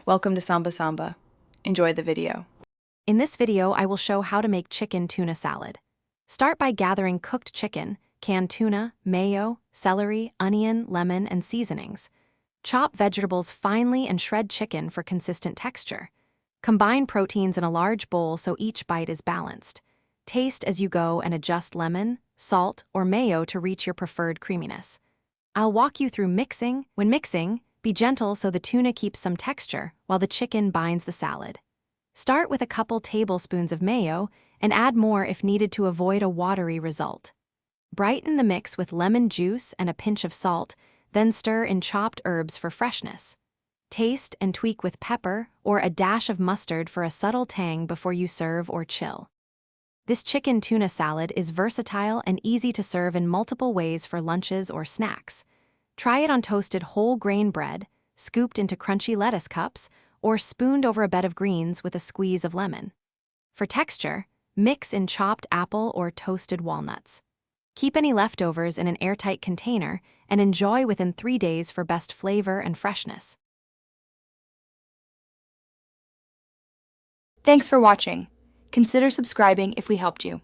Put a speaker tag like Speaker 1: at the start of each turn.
Speaker 1: Welcome to Samba Samba. Enjoy the video.
Speaker 2: In this video, I will show how to make chicken tuna salad. Start by gathering cooked chicken, canned tuna, mayo, celery, onion, lemon, and seasonings. Chop vegetables finely and shred chicken for consistent texture. Combine proteins in a large bowl so each bite is balanced. Taste as you go and adjust lemon, salt, or mayo to reach your preferred creaminess. I'll walk you through mixing. When mixing, be gentle so the tuna keeps some texture while the chicken binds the salad. Start with a couple tablespoons of mayo and add more if needed to avoid a watery result. Brighten the mix with lemon juice and a pinch of salt, then stir in chopped herbs for freshness. Taste and tweak with pepper or a dash of mustard for a subtle tang before you serve or chill. This chicken tuna salad is versatile and easy to serve in multiple ways for lunches or snacks. Try it on toasted whole grain bread, scooped into crunchy lettuce cups, or spooned over a bed of greens with a squeeze of lemon. For texture, mix in chopped apple or toasted walnuts. Keep any leftovers in an airtight container and enjoy within 3 days for best flavor and freshness.
Speaker 3: Thanks for watching. Consider subscribing if we helped you.